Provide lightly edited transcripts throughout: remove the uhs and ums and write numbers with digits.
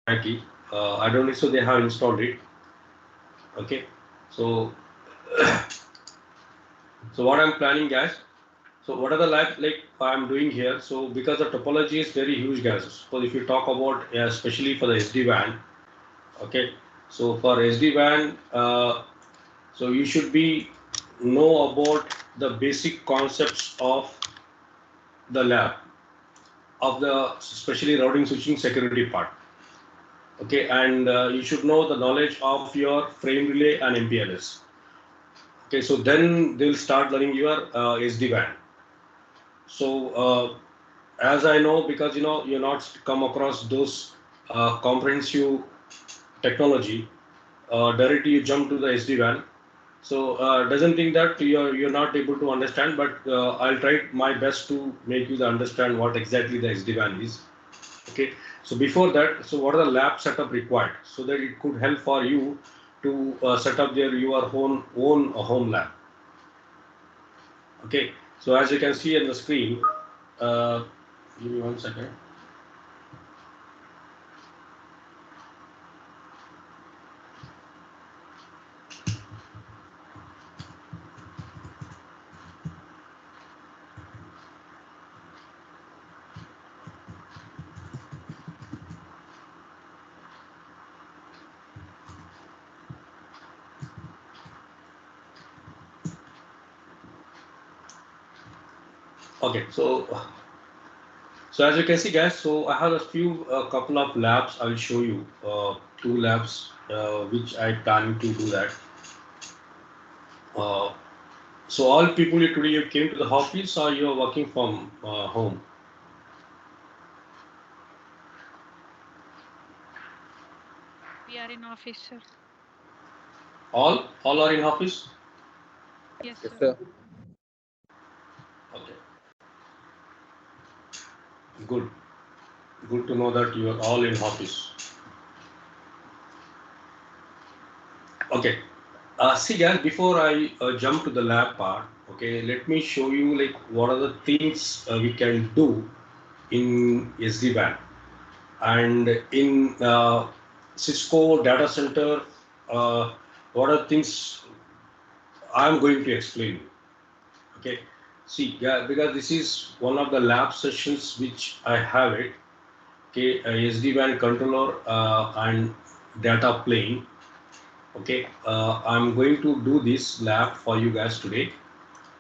IT. I don't think so they have installed it. Okay, so so what I'm planning, guys. So what are the like I'm doing here? So because the topology is very huge, guys. So if you talk about especially for the SD-WAN, okay. So for SD-WAN, so you should be know about the basic concepts of the lab of the especially routing switching security part. Okay, and you should know the knowledge of your frame relay and MPLS. Okay, so then they'll start learning your SD-WAN. So as I know, because you're not come across those comprehensive technology, directly you jump to the SD-WAN. So doesn't think that you're not able to understand, but I'll try my best to make you understand what exactly the SD-WAN is. Okay. So before that, so what are the lab setup required so that it could help for you to set up your own home lab. Okay. So as you can see on the screen, uh, give me 1 second. Okay. So as you can see, guys, so I have a few couple of labs. I will show you two labs which I plan to do that. Uh, so all people today you came to the office or you are working from home? We are in office, sir. All are in office. Yes, Yes, sir. sir. Okay, good. Good to know that you are all in office. Okay. See, guys, before I jump to the lab part, okay, let me show you like what are the things we can do in SD-WAN and in Cisco data center. Uh, what are things I'm going to explain? Okay. See, yeah, because this is one of the lab sessions which I have it. Okay, SD-WAN controller and data plane. Okay, I'm going to do this lab for you guys today.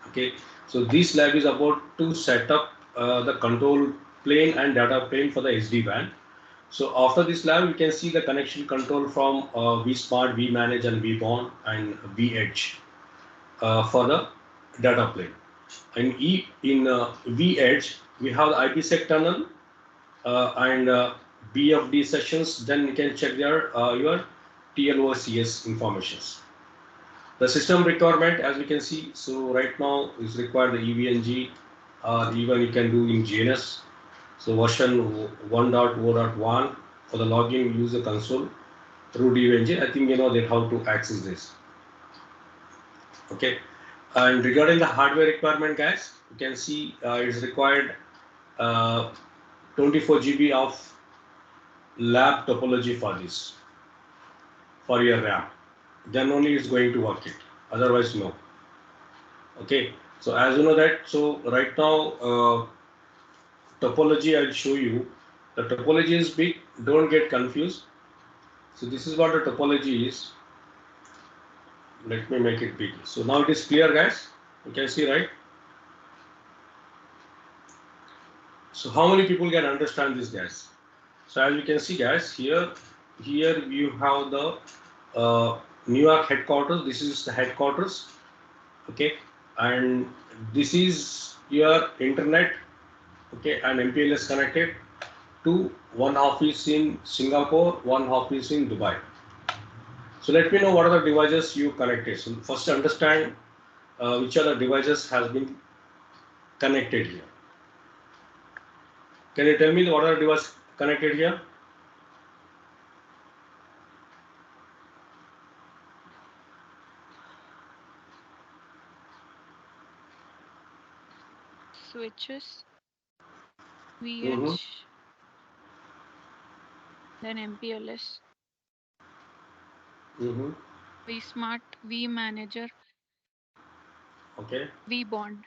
Okay, so this lab is about to set up the control plane and data plane for the SD-WAN. So after this lab, you can see the connection control from vSmart, vManage, and vBond and vEdge for the data plane. And in vEdge, we have the IPsec tunnel and BFD sessions. Then you can check your TLOCS informations. The system requirement, as we can see, so right now is required the EVNG, or even you can do in GNS. So version 1.0.1 for the login user console through EVNG. I think you know that how to access this. Okay. And regarding the hardware requirement, guys, you can see it's required uh, 24 GB of lab topology for this, for your RAM. Then only it's going to work it. Otherwise, no. Okay. So as you know that, so right now topology I'll show you. The topology is big. Don't get confused. So this is what the topology is. Let me make it big. So now it is clear, guys. You can see, right? So how many people can understand this, guys? So as you can see, guys, here you have the New York headquarters. This is the headquarters. Okay, and this is your internet. Okay, and MPLS connected to one office in Singapore, one office in Dubai. So let me know what are the devices you connected. So first understand which other devices has been connected here. Can you tell me what other device connected here? Switches, Mm-hmm. VH, then MPLS, Mm-hmm. vSmart, vManager, Okay. vBond,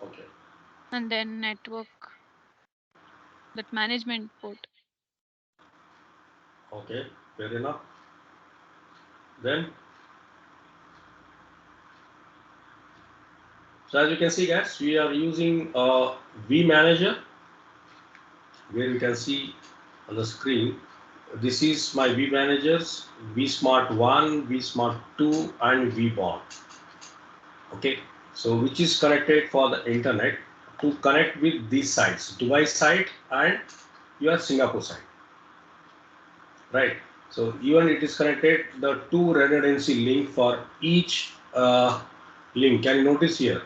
Okay. and then network, that management port. Okay. Fair enough. Then, so as you can see, guys, we are using vManager, where you can see on the screen. This is my vManagers, vSmart 1, vSmart 2, and vBond. Okay, so which is connected for the internet to connect with these sites, Dubai site and your Singapore site, right? So even it is connected the two redundancy link for each link. Can you notice here?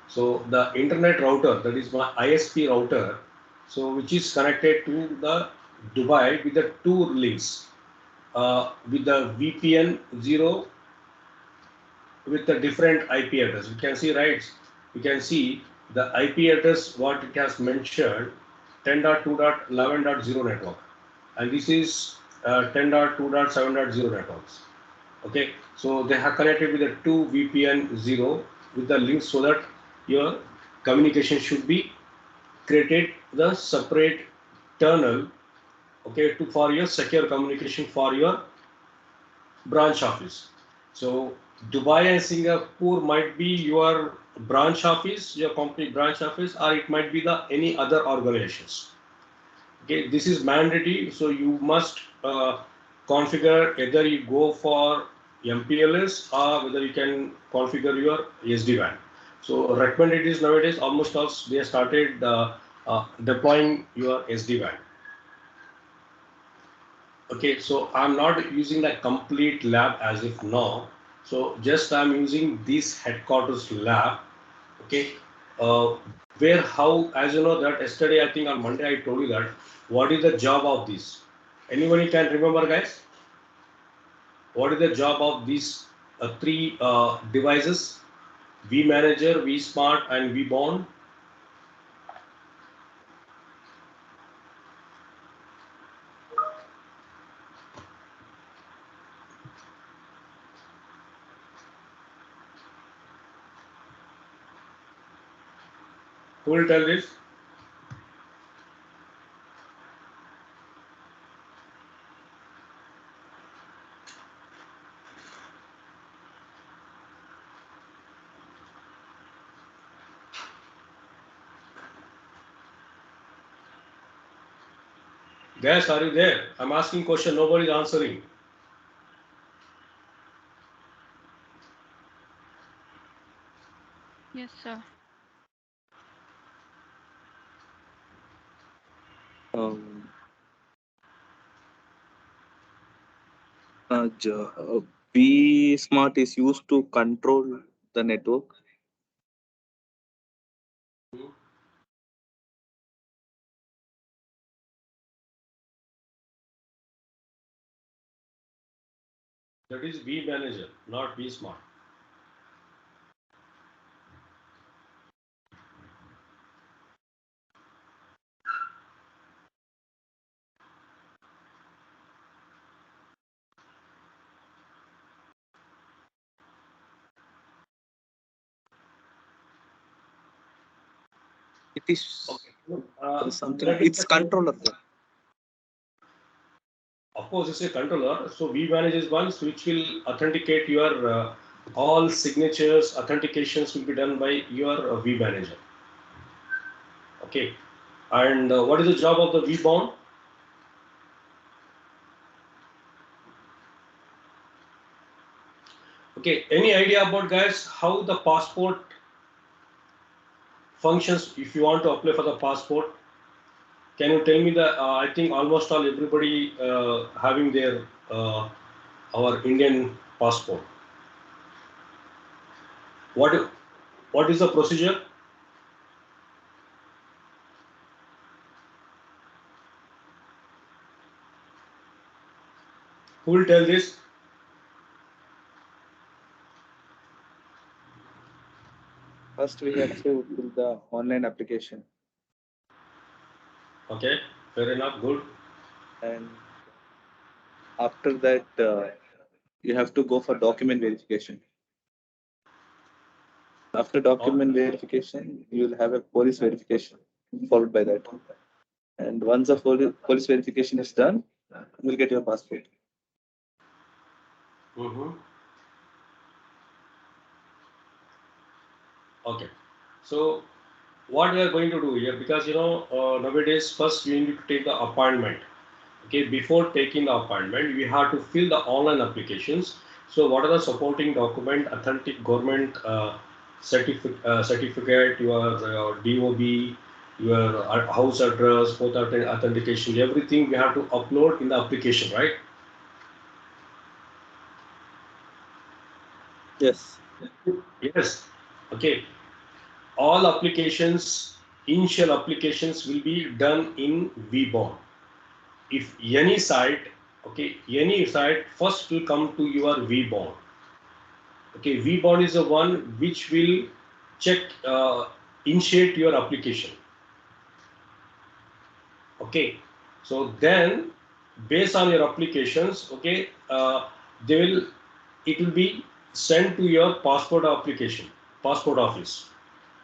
So the internet router, that is my ISP router, so which is connected to the Dubai with the two links, with the VPN 0 with the different IP address. You can see, right? You can see the IP address what it has mentioned 10.2.11.0 network, and this is 10.2.7.0 networks. Okay, so they have connected with the two VPN 0 with the link so that your communication should be created the separate tunnel, okay, to for your secure communication for your branch office. So Dubai and Singapore might be your branch office, your company branch office, or it might be the any other organizations. Okay, this is mandatory, so you must configure either you go for MPLS or whether you can configure your SD-WAN. So recommended is nowadays almost all they have started deploying your SD-WAN. Okay, so I'm not using the complete lab as if now. So just I'm using this headquarters lab. Okay, uh, where how, as you know that yesterday I think on Monday I told you that what is the job of this. Anybody can remember, guys? What is the job of these three devices? vManager, vSmart, and vBond. Who will tell this? Guys, are you there? I'm asking question. Nobody is answering. Yes, sir. Um, B Smart is used to control the network. That is vManager, not vSmart. It is Okay. something. Let me It's just say, controller. of course, it's a controller. So vManage is one which will authenticate your all signatures. Authentications will be done by your vManager. Okay. And what is the job of the vBond? Okay. Any idea about, guys, how the passport functions if you want to apply for the passport? Can you tell me the? I think almost all everybody having their our Indian passport. What what is the procedure? Who will tell this? First, we have to fill the online application. Okay, fair enough, good. and after that you have to go for document verification. After document verification, you will have a police verification followed by that. And once the police verification is done, you will get your passport. Okay. So what we are going to do here, because nowadays first we need to take the appointment. Okay, before taking the appointment, we have to fill the online applications. So what are the supporting document, authentic government certificate, your DOB, your house address, both authentication, everything we have to upload in the application, right? Yes. Yes. Okay. All applications, initial applications will be done in VBON. If any site, okay, any site first will come to your VBON. Okay, VBON is the one which will check, initiate your application. Okay, so then based on your applications, okay, it will be sent to your passport application, passport office.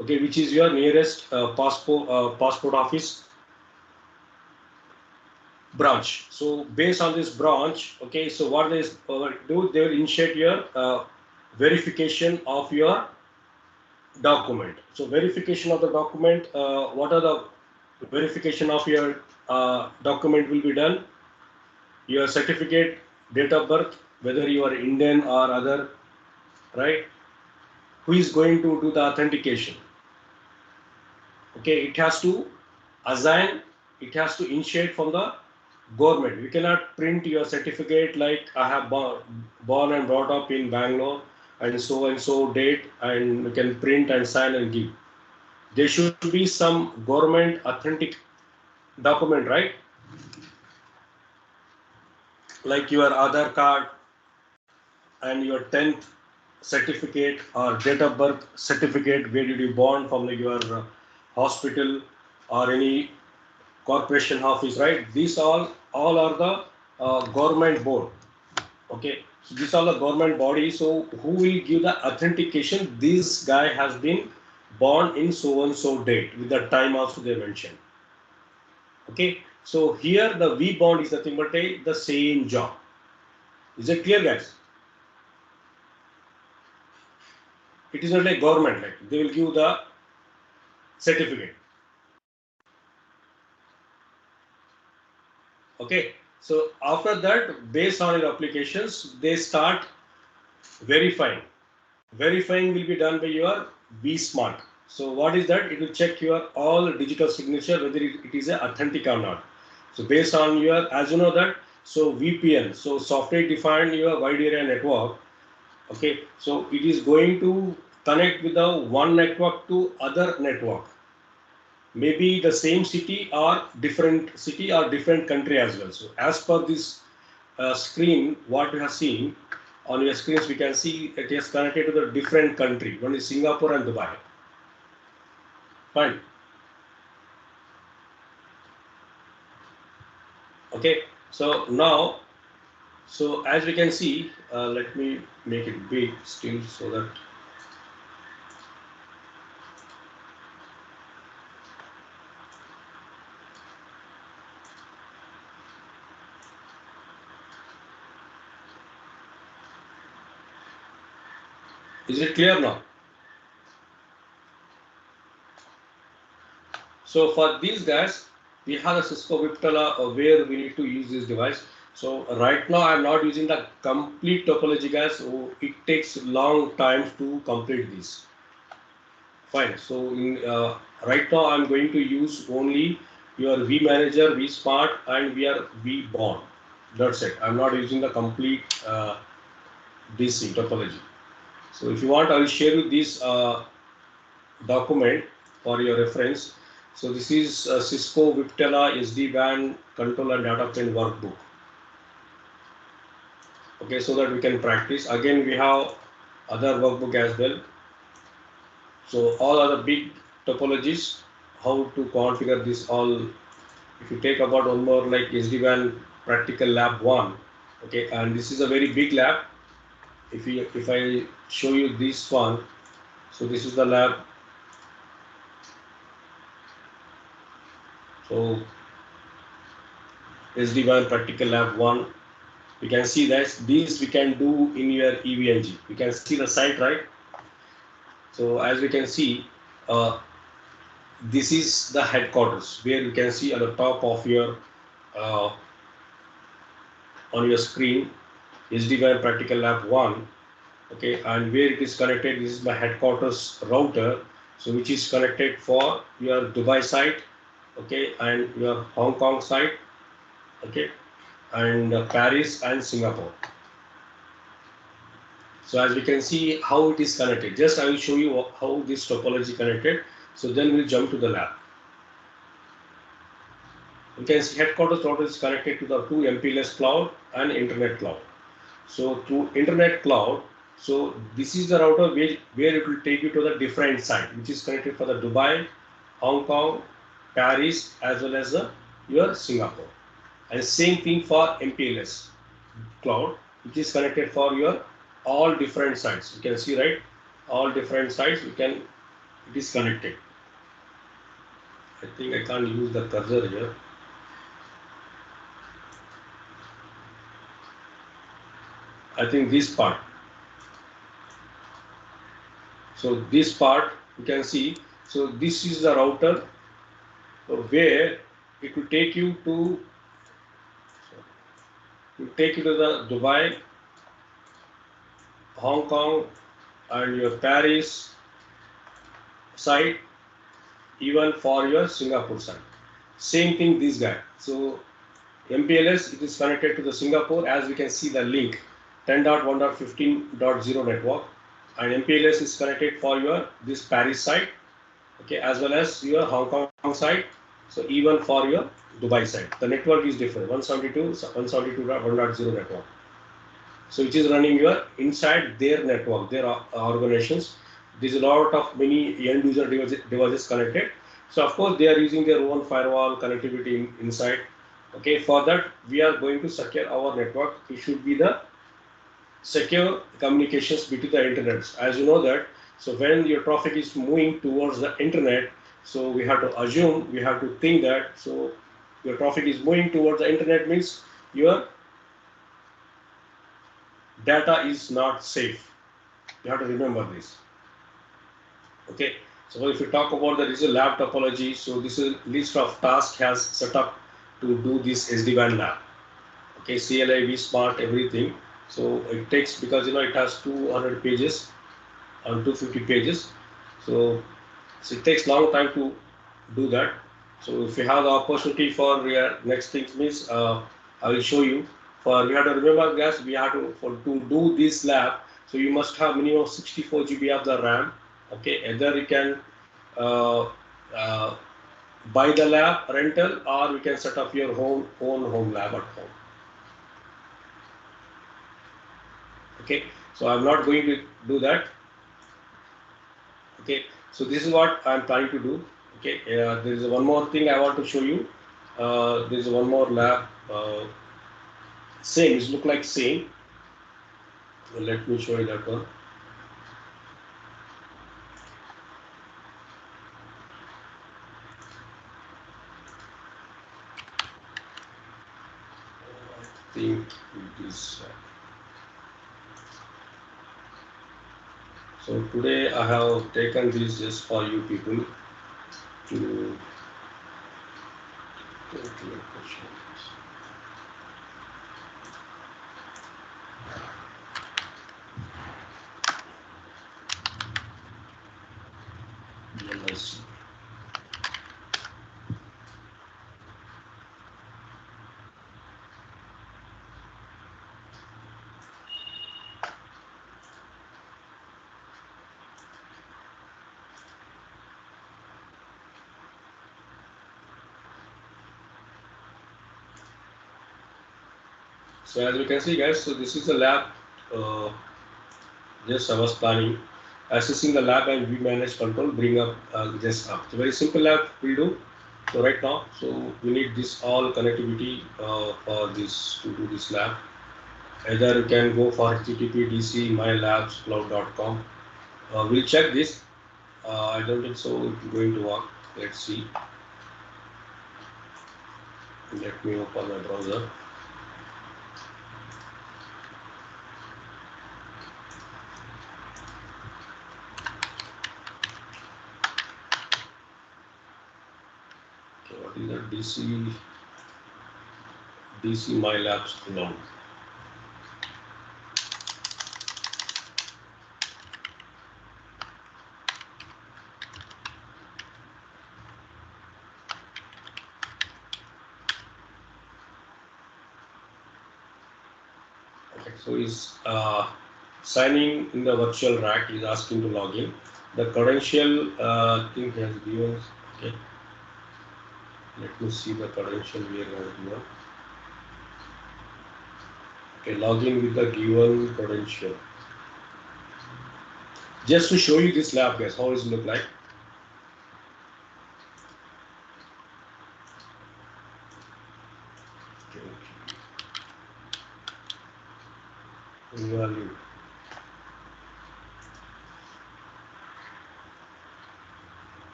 Okay, which is your nearest passport office branch. So based on this branch, okay, so what they do, they will initiate your verification of your document. So verification of the document, what are the verification of your document will be done? Your certificate, date of birth, whether you are Indian or other, right? Who is going to do the authentication? Okay, it has to assign, it has to initiate from the government. We cannot print your certificate like I have born and brought up in Bangalore and so date, and we can print and sign and give. There should be some government authentic document, right? Like your Aadhaar card and your 10th certificate or date of birth certificate, where did you born, from your hospital or any corporation office, right? These all are the government board. Okay, so these are the government body. So who will give the authentication? This guy has been born in so and so date, with the time also they mentioned. Okay, so here the V bond is nothing but the same job. Is it clear, guys? It is not like government, like they will give the certificate. Okay, so after that, based on your applications, they start verifying. Verifying will be done by your vSmart. So what is that? It will check your all digital signature, whether it is authentic or not. So based on your, as you know that, so VPN, so software defined your wide area network. Okay, so it is going to connect with the one network to other network. Maybe the same city or different country as well. So as per this screen, what you have seen on your screens, we can see it is connected to the different country. One is Singapore and Dubai. Fine. Okay. So now, so as we can see, let me make it big still so that. Is it clear now? So for these guys, we have a Cisco Viptela where we need to use this device. So right now I'm not using the complete topology, guys. So it takes long time to complete this. Fine. So right now I'm going to use only your vManager, vSmart, and vBond. That's it. I'm not using the complete DC topology. So if you want, I will share you this document for your reference. So this is Cisco Viptela SD-WAN control and data plane workbook. Okay, so that we can practice. Again, we have other workbook as well. So all other big topologies, how to configure this all if you take about one more like SD-WAN practical lab 1, okay, and this is a very big lab. If I show you this one, so this is the lab. So SD-WAN practical lab 1, we can see that these we can do in your EVNG. You can see the site, right? So as we can see, this is the headquarters where you can see at the top of your uh, on your screen SD-WAN practical lab 1, okay, and where it is connected, this is my headquarters router, so which is connected for your Dubai site, okay, and your Hong Kong site, okay, and Paris and Singapore. So as we can see how it is connected, just I will show you how this topology connected, so then we'll jump to the lab. You can see headquarters router is connected to the two MPLS cloud and internet cloud. So through internet cloud, so this is the router where it will take you to the different site, which is connected for the Dubai, Hong Kong, Paris, as well as your Singapore. And same thing for MPLS cloud, which is connected for your all different sites. You can see, right? All different sites, it is connected. I think I can't use the cursor here. I think this part. So this part you can see. So this is the router where it will take you to the Dubai, Hong Kong, and your Paris site, even for your Singapore site. Same thing this guy. So MPLS, it is connected to the Singapore, as we can see the link 10.1.15.0 network, and MPLS is connected for your this Paris site, okay, as well as your Hong Kong site. So even for your Dubai site, the network is different, 172.1.0 network. So which is running your inside their network, their organizations. There's a lot of many end user devices connected. So of course they are using their own firewall connectivity inside. Okay, for that we are going to secure our network. It should be the secure communications between the internets. As you know that, so when your traffic is moving towards the internet, so we have to assume, we have to think that, so your traffic is moving towards the internet means your data is not safe. You have to remember this. Okay, so if you talk about the digital lab topology, so this is list of tasks has set up to do this SD-WAN lab. Okay, CLI, vSmart, everything. So it takes, because you know it has 200 pages and 250 pages. So it takes long time to do that. So if you have the opportunity for next things means I will show you. For we have to remember, guys, we have to do this lab. So you must have minimum 64 GB of the RAM. Okay, either you can buy the lab rental, or you can set up your own home lab at home. Okay, so I'm not going to do that. Okay, so this is what I'm trying to do. Okay, there is one more thing I want to show you. There is one more lab. Same, it look like same. Let me show you that one. I think it is. So today I have taken this just for you people to go to your questions. Yes. So as you can see, guys, so this is the lab. Just I was planning, assessing the lab and vManage control, bring up this up. So very simple lab we'll do. So right now, so we need this all connectivity for this to do this lab. Either you can go for HTTP DC mylabscloud.com. We'll check this. I don't think so it's going to work. Let's see. Let me open my browser. Okay, what is that? DC MyLabs cloud. Okay, so is signing in the virtual rack is asking to log in. The credential thing has given. Okay, let me see the credential here has given. Okay, log in with the given credential. Just to show you this lab, guys, how does it look like? Okay, value.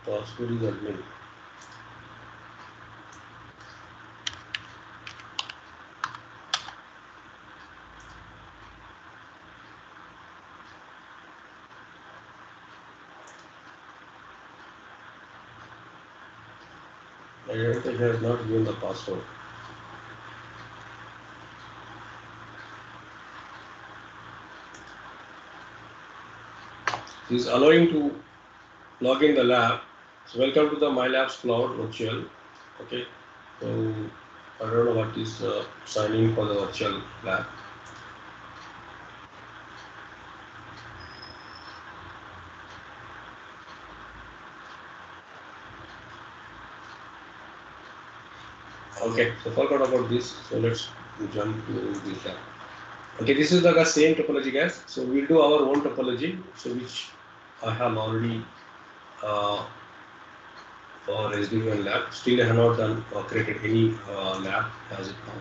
Password is admin. Identity has not given the password. It is allowing to log in the lab. So welcome to the MyLabs Cloud virtual. Okay, so I don't know what is signing for the virtual lab. Okay, so forgot about this. So let's jump to this lab. Okay, this is the same topology, guys. So we'll do our own topology, so which I have already for SW-WAN lab. Still, I have not done or created any lab as it now.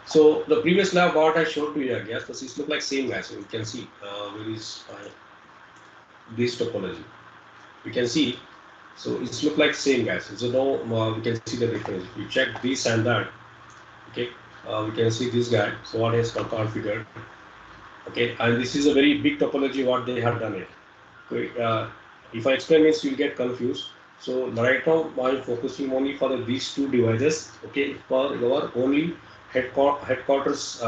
So the previous lab what I showed to you, I guess, this look like same, guys. So you can see where is this topology. You can see. So it's look like same, guys. So now we can see the difference. If you check this and that, okay, we can see this guy. So what is configured? Okay, and this is a very big topology what they have done it. Okay, if I explain this, you'll get confused. So right now I'm focusing only for these two devices. Okay, for our only headquarters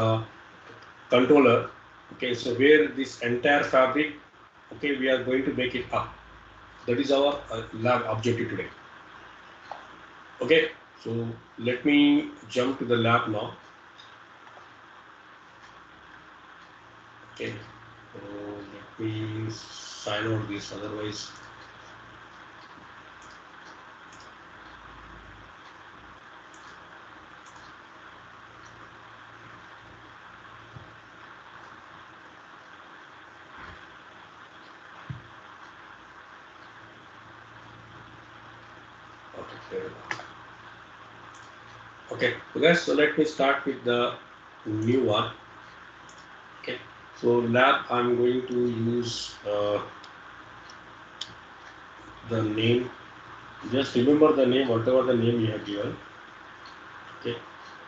controller. Okay, so where this entire fabric, okay, we are going to make it up. That is our lab objective today. Okay, so let me jump to the lab now. Okay, so let me sign out this, otherwise. Okay, okay, so guys, so let me start with the new one. Okay, so lab I'm going to use the name. Just remember the name, whatever the name you have given. Okay,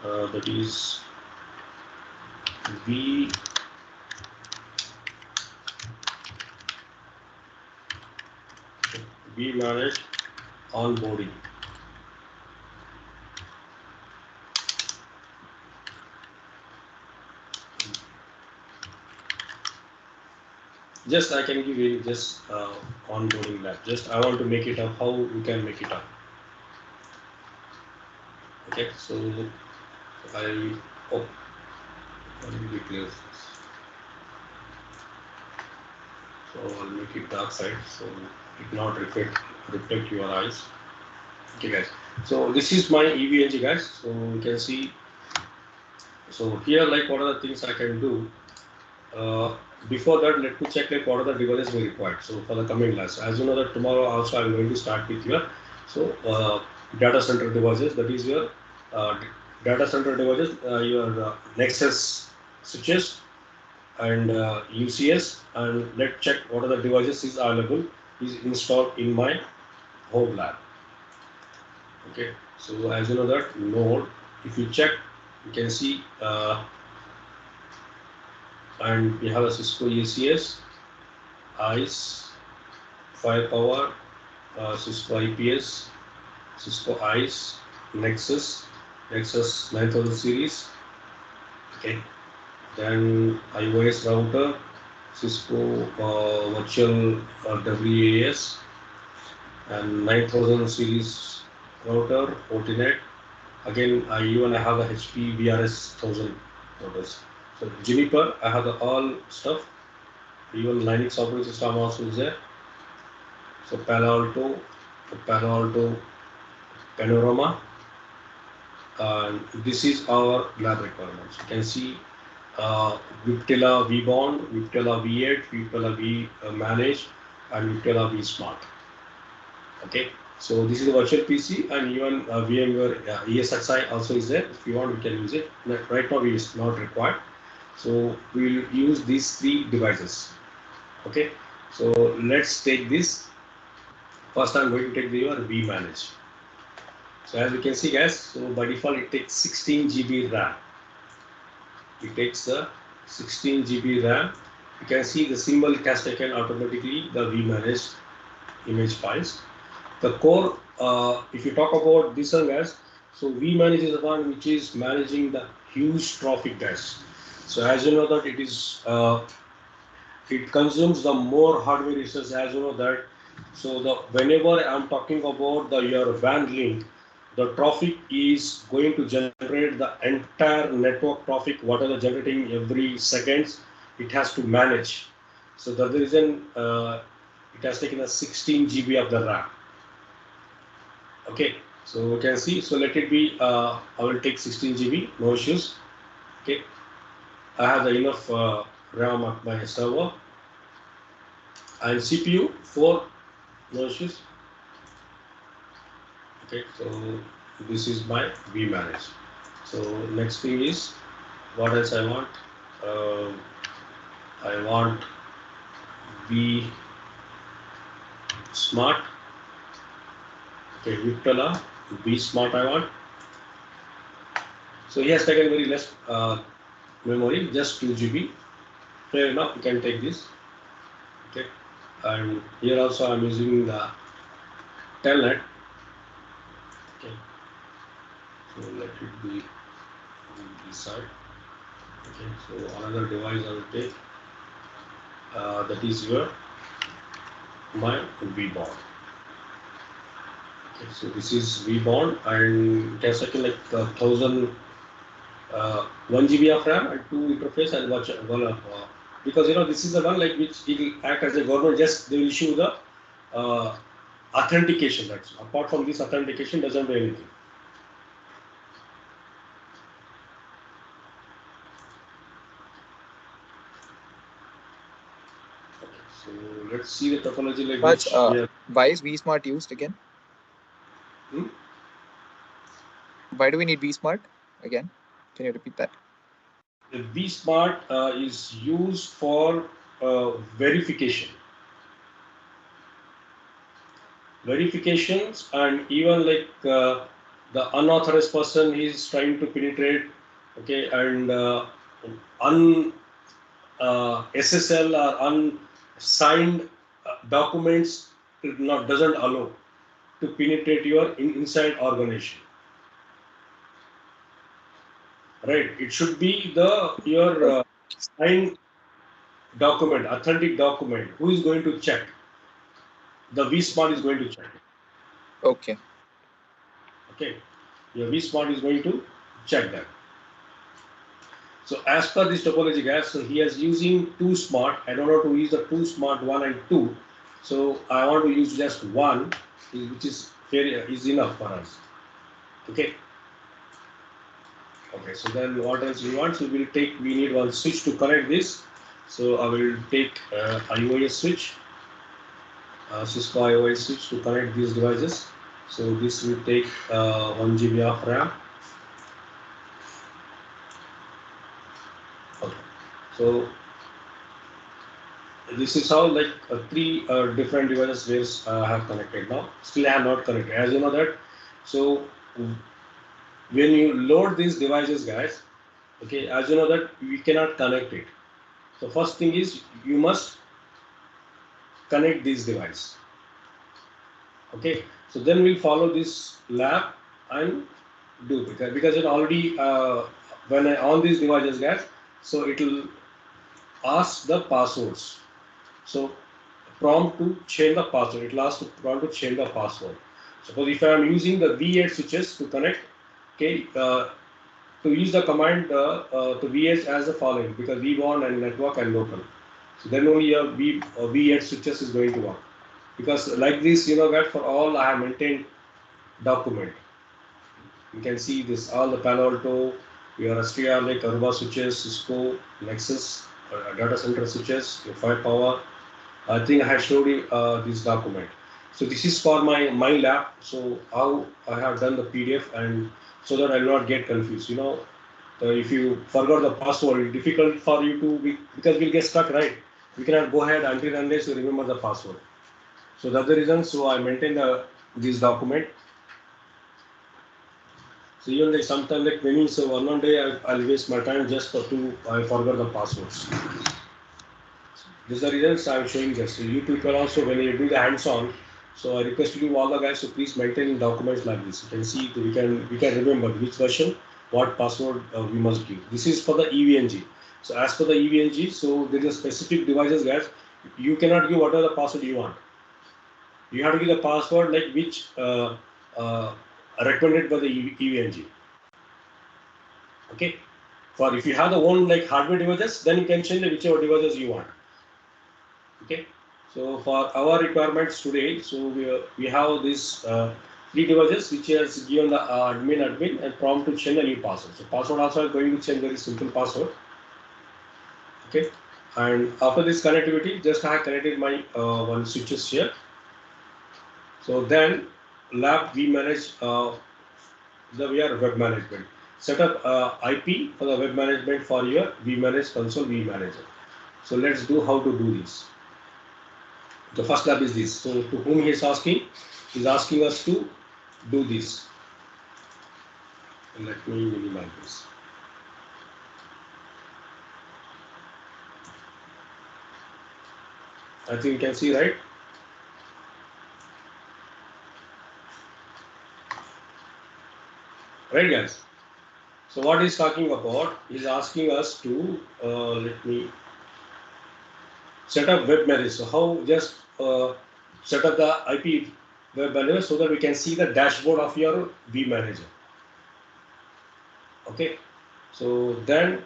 that is V managed onboarding. Just I can give you just onboarding lab. Just I want to make it up. How we can make it up? Okay, so I oh, let me declare this. So I'll make it dark side so it not reflect your eyes. Okay, guys. So this is my EVNG guys. So you can see. So here like what are the things I can do. Before that, let me check like what are the devices we required. So for the coming class, as you know that tomorrow also I'm going to start with your data center devices. That is your uh, data center devices, your Nexus switches and UCS, and let's check what are the devices is available is installed in my home lab. Okay, so as you know that node, if you check, you can see and we have a Cisco ECS, ICE, Firepower, Cisco IPS, Cisco ICE, Nexus 9000 series. Okay, then iOS router, Cisco virtual WAS, and 9000 series router, Fortinet. Again, I even have a HP VRS 1000 routers. So Juniper, I have the all stuff. Even Linux operating system also is there. So Palo Alto Panorama, and this is our lab requirements. You can see Viptela VBond, Viptela V8, Viptela V Manage, and Viptela V Smart. Okay, so this is a virtual PC, and even VMware ESXi also is there. If you want, we can use it. Right now, it is not required. So we will use these three devices. Okay, so let's take this. First, I'm going to take the vManage. So as you can see, guys, so by default it takes 16 GB RAM. It takes the 16 GB RAM. You can see the symbol it has taken automatically the vManage image files. The core, if you talk about this one, guys, so vManage is the one which is managing the huge traffic, guys. So as you know that it consumes the more hardware resources, as you know that. So the whenever I'm talking about the your WAN link, the traffic is going to generate the entire network traffic, whatever generating every seconds, it has to manage. So that's the reason it has taken a 16 GB of the RAM. Okay, so you can see, so let it be, I will take 16 GB, no issues. Okay, I have the enough RAM at my server, and CPU 4, no issues. Okay, so this is my vManage. So next thing is, what else I want? I want V Smart. Okay, Viptala, V Smart I want. So he has taken very less memory, just 2 GB. Fair enough, you can take this. Okay, and here also I'm using the telnet. Okay, so let it be on this side. Okay, so another device I will take. That is your my VBond. Okay, so this is VBond, and it has like 1 GB of RAM and 2 interface and one of because you know this is the one like which it will act as a government, just they will issue the authentication. That's apart from this authentication doesn't do anything. Okay, so let's see the topology like But which. why is vSmart used again? Why do we need vSmart again? Can you repeat that? The vSmart is used for verification. Verifications, and even like the unauthorized person is trying to penetrate, okay, and SSL or unsigned documents doesn't allow to penetrate your inside organization, right? It should be your signed document, authentic document. Who is going to check? The vSmart is going to check. Okay. Okay, your vSmart is going to check that. So as per this topology, guys, so he is using two smart. I don't know to use the two smart 1 and 2. So I want to use just one, which is very is enough for us. Okay. Okay, so then what else we want? So we need one switch to connect this. So I will take IOS switch, Cisco IOS switch to connect these devices. So this will take 1 GB of RAM. Okay. So this is how like three different devices where I have connected now. Still I have not connected, as you know that. So when you load these devices, guys, okay, as you know that we cannot connect it. So first thing is you must connect this device. Okay, so then we'll follow this lab and do because it already when I on these devices, guys, so it will ask the passwords. So prompt to change the password. It will ask to prompt to change the password. Suppose if I am using the V8 switches to connect, okay, to use the command to V8 as the following, because V1 and network and local. So then only your V8 switches is going to work. Because like this, you know that for all I have maintained document. You can see this all the Palo Alto, your STR like Aruba switches, Cisco, Nexus, data center switches, your Firepower. I think I have showed you this document. So this is for my lab. So how I have done the PDF and so that I will not get confused. You know, if you forgot the password, it's difficult for you to because we'll get stuck, right? We cannot go ahead until unless you remember the password. So that's the reason. So I maintain this document. So even like sometimes like many, so one day I'll waste my time just I forgot the passwords. This is the reason so I'm showing this. So you people also when you do the hands-on, so I request you all the guys to please maintain documents like this. You can see we can remember which version, what password we must give. This is for the EVNG. So as for the EVNG, so there is a specific devices, guys. You cannot give whatever the password you want. You have to give the password like which recommended by the EVNG. Okay. For if you have the own like hardware devices, then you can change whichever devices you want. Okay. So for our requirements today, so we have these three devices which is given the admin and prompt to change a new password. So password also is going to change very simple password. Okay. And after this connectivity, just I have connected my one switches here. So then lab we manage we are web management. Set up IP for the web management for your vManage console vManager. So let's do how to do this. The first lab is this. So to whom he is asking? He is asking us to do this. And let me minimize this. I think you can see, right? Right, guys? So what he's talking about, he's asking us to, let me set up web management. So how just set up the IP web manager so that we can see the dashboard of your vManager. Okay. So then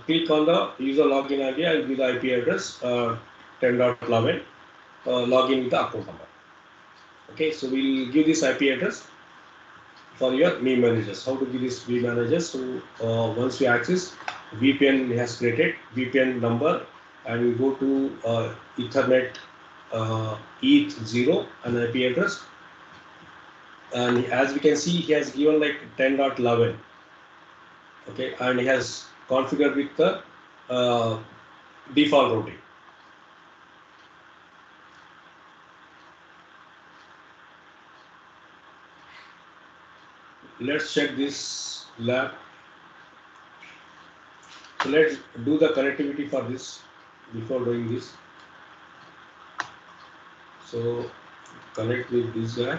click on the user login ID. I'll give the IP address 10.11. Login with the account number. Okay. So we'll give this IP address for your vManagers. How to give this vManagers? So once we access, VPN has created VPN number, and we go to Ethernet ETH0 and IP address. And as we can see, he has given like 10.11. Okay, and he has configured with the default routing. Let's check this lab. So let's do the connectivity for this before doing this. So connect with this guy.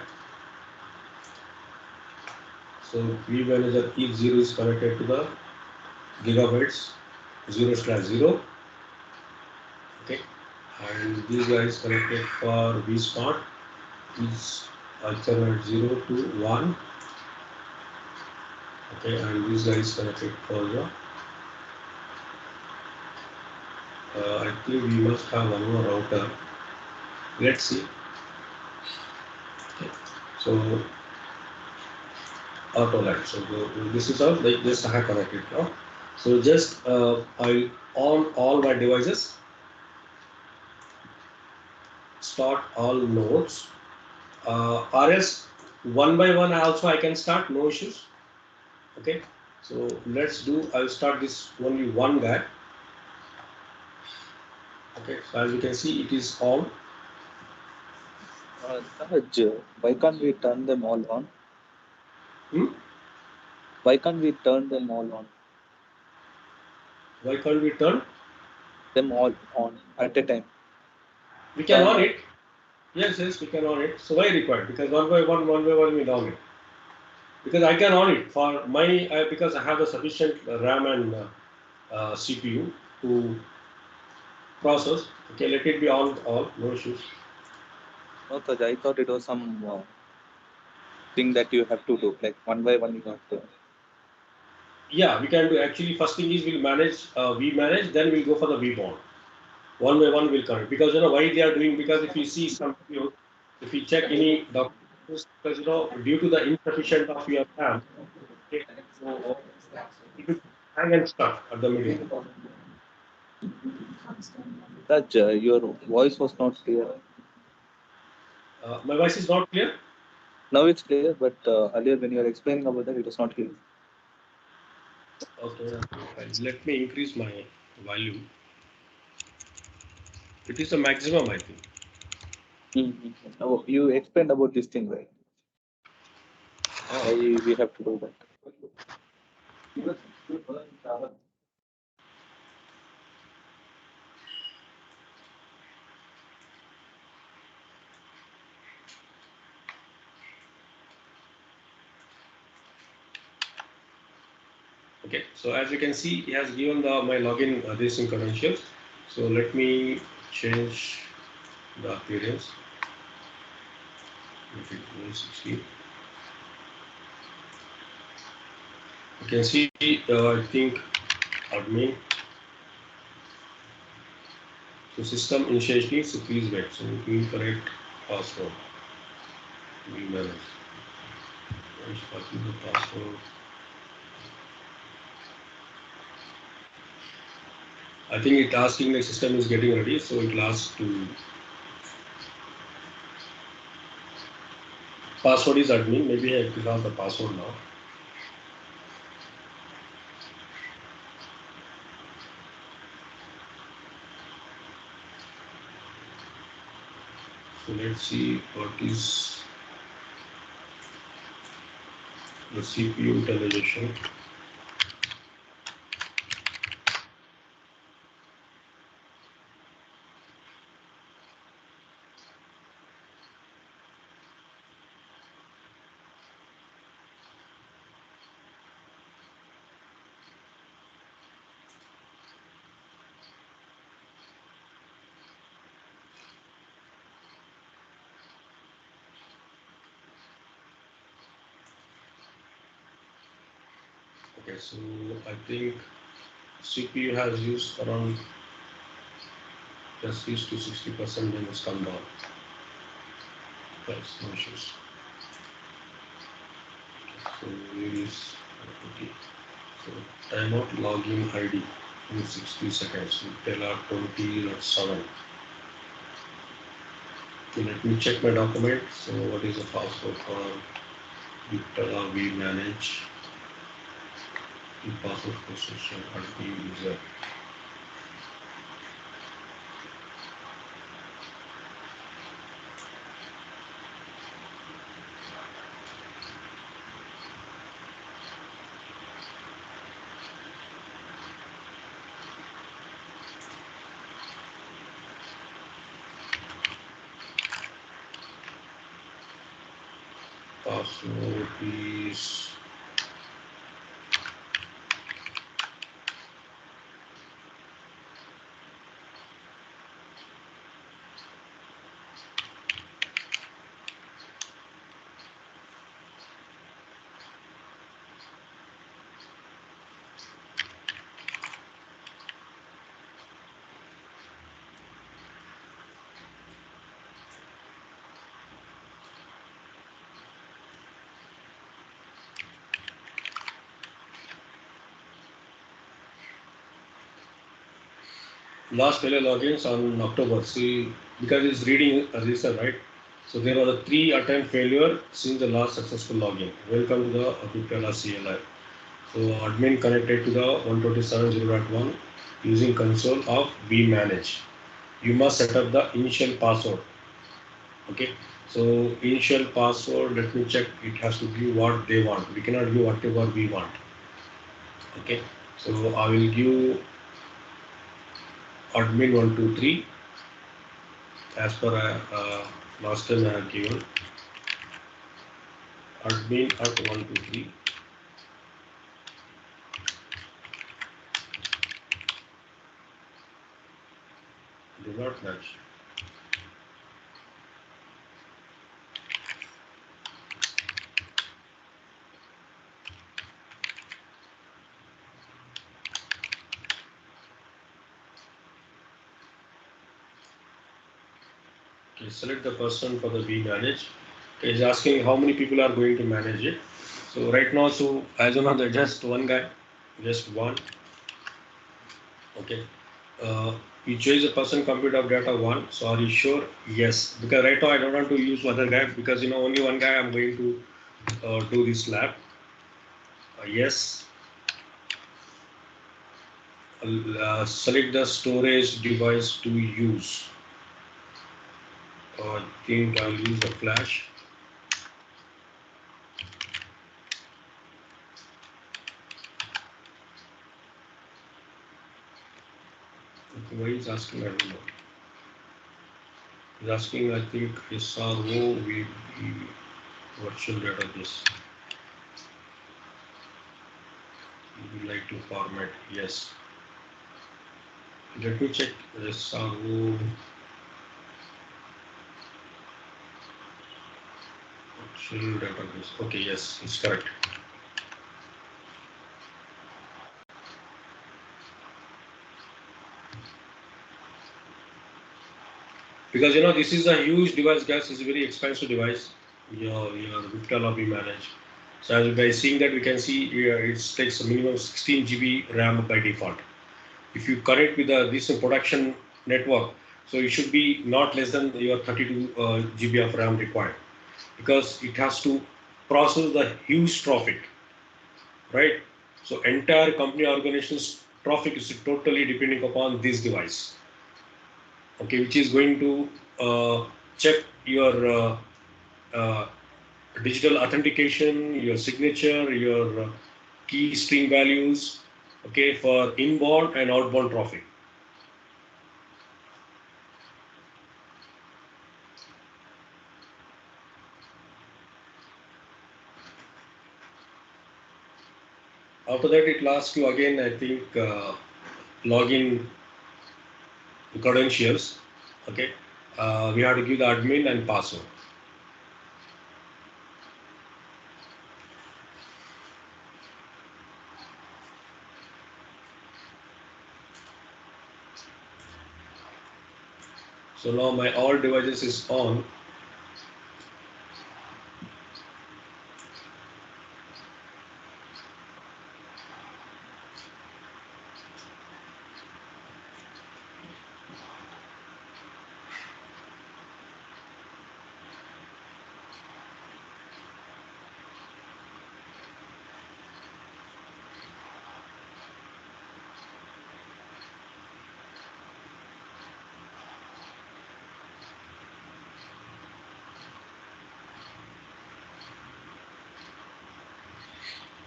So vManager ETH0 is connected to the gigabytes 0/0. Okay, and this guy is connected for vSmart is Ethernet 0 to 1. Okay, and this guy is connected for the I think we must have one more router. Let's see. Okay. So auto light. So this is all like just I connected now. So just I'll on all my devices, start all nodes. RS one by one also I can start, no issues. Okay. So let's do. I'll start this only one guy. Okay. So as you can see, it is on. Raj, why can't we turn them all on? Hmm? Why can't we turn them all on? Why can't we turn? Them all on at a time. We can Turn on on. it. Yes, yes, we can on it. So why required? Because one by one we on it. Because I can on it for my because I have a sufficient RAM and CPU to process. Okay, let it be on all, no issues. No, Taj, I thought it was some thing that you have to do, like one by one you have to. Yeah, we can do. Actually, first thing is we'll manage, we manage, then we'll go for the V bond. One by one we'll connect. Because why they are doing, because if you see some videos, if you check any documents, because due to the insufficient of your RAM, okay, so it will hang and stuck at the middle. Raj, your voice was not clear. My voice is not clear? Now it's clear, but earlier when you were explaining about that, it was not clear. Okay, let me increase my volume. It is the maximum, I think. Oh, you explained about this thing, right? Why we have to do that? Okay, so as you can see, he has given my login this in credentials. So let me change the appearance. If it 160. You can see, I think, admin. So system initially, so please wait. So incorrect password. We manage. Which password the password? I think it asking the system is getting ready, so it will ask to password is admin. Maybe I will have the password now. So let's see what is the CPU utilization. Okay, so I think CPU has used around just used to 60%, then it's come down. That's no issues. So here is okay. So timeout login ID in 60 seconds. Tell our 20.7. So let me check my document. So what is the password for Victor we manage the password possession as the user. Password is last failure logins on October. See, because it's reading a register, right? So there are 3 attempt failure since the last successful login. Welcome to the Apipela CLI. So admin connected to the 127.0.1 using console of vmanage. You must set up the initial password. Okay. So initial password, let me check. It has to be what they want. We cannot give whatever we want. Okay. So I will give admin123 as per last time I have given admin at 123. Do not match. Okay, select the person for the vmanage. Okay, it's asking how many people are going to manage it. So right now, so as of now, there's just one guy, just one. Okay. You choose a person compute of data one. So are you sure? Yes. Because right now I don't want to use other guy because only one guy I'm going to do this lab. Yes. Select the storage device to use. I think I'll use the flash. Why is asking? I don't know. He's asking, I think, SRO virtual database. You would like to format? Yes. Let me check SRO virtual database. Okay, yes, it's correct. Because this is a huge device, guys. It's a very expensive device. Your Victor be managed. So as by seeing that, we can see it takes a minimum 16 GB RAM by default. If you connect with this production network, so it should be not less than your 32 GB of RAM required, because it has to process the huge traffic, right? So entire company organization's traffic is totally depending upon this device. Okay, which is going to check your digital authentication, your signature, your key string values, okay, for inbound and outbound traffic. After that, it will ask you again, I think, login credentials. Okay, we have to give the admin and password. So now my all devices is on.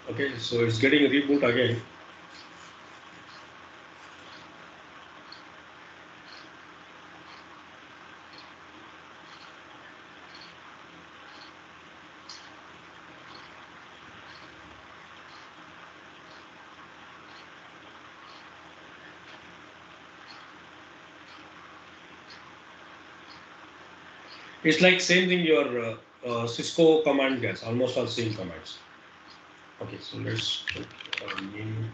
Okay, so it's getting a reboot again. It's like same thing your Cisco command, guys, almost all same commands. Okay, so let's check new.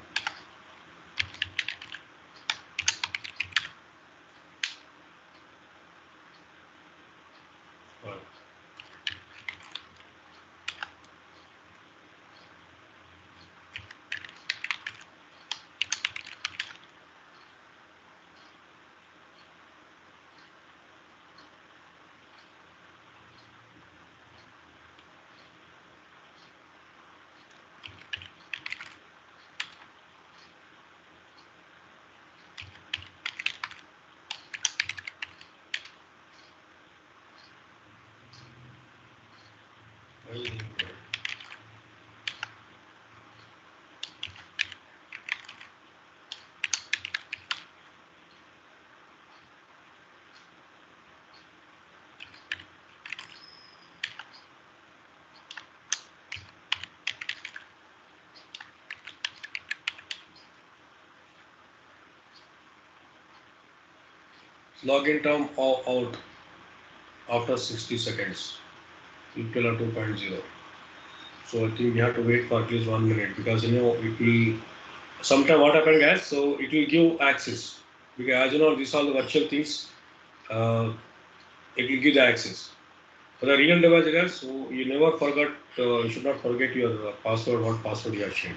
Login term out after 60 seconds. Equal 2.0. So I think we have to wait for at least 1 minute because it will. Sometime what happens, guys? So it will give access because as these are the virtual things. It will give the access. For the real device, guys, so you never forget. You should not forget your password. What password you have shared.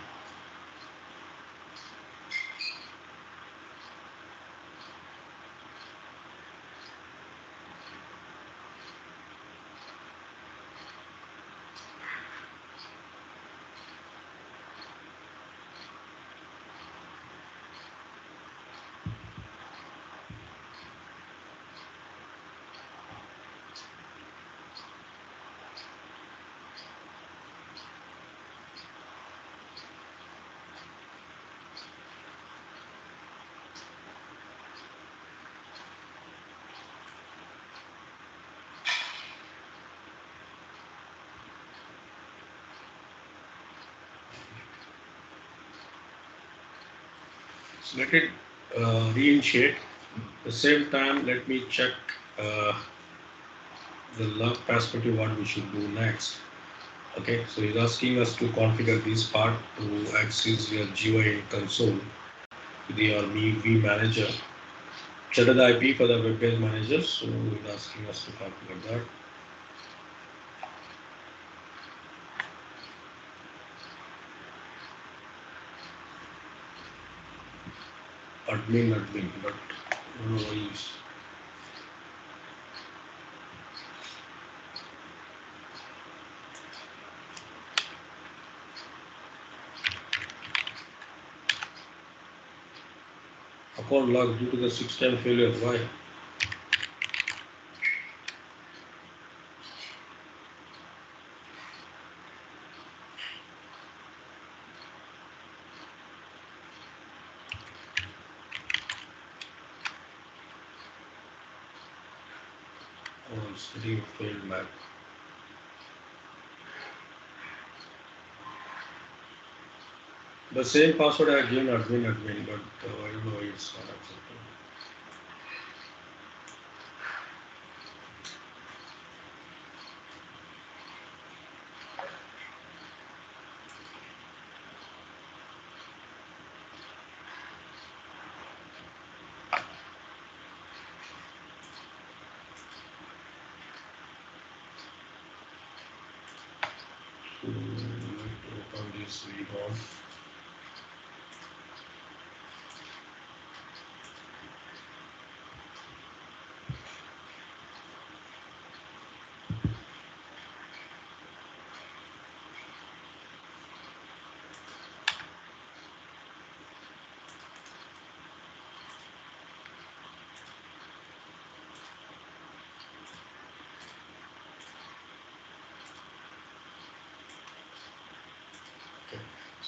So let it reinitiate. At the same time, let me check the log perspective what we should do next. Okay, so he's asking us to configure this part to access your GUI console with your vManager. Set the IP for the web-based manager, so he's asking us to configure that. Admin, but I don't know why he's account locked due to the 6-time failure. Why? Oh, it's getting failed map. The same password I given admin, but I don't know why it's not accepted. So, open this rebound.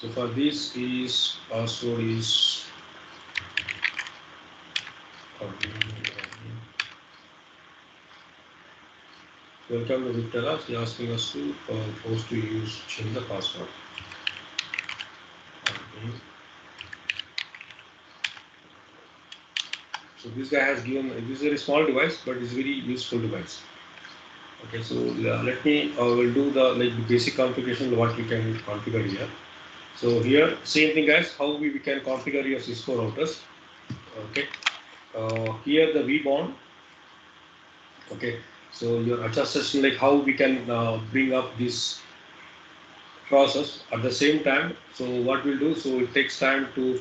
So for this is password is welcome to Victoras. He asking us to force to use change the password. Okay. So this guy has given this is a very small device, but it's very useful device. Okay, so let me will do the basic configuration what we can configure here. So here same thing guys, how we can configure your Cisco routers. Okay, here the vBond. Okay, so your adjustation how we can bring up this process at the same time. So what we'll do, so it takes time to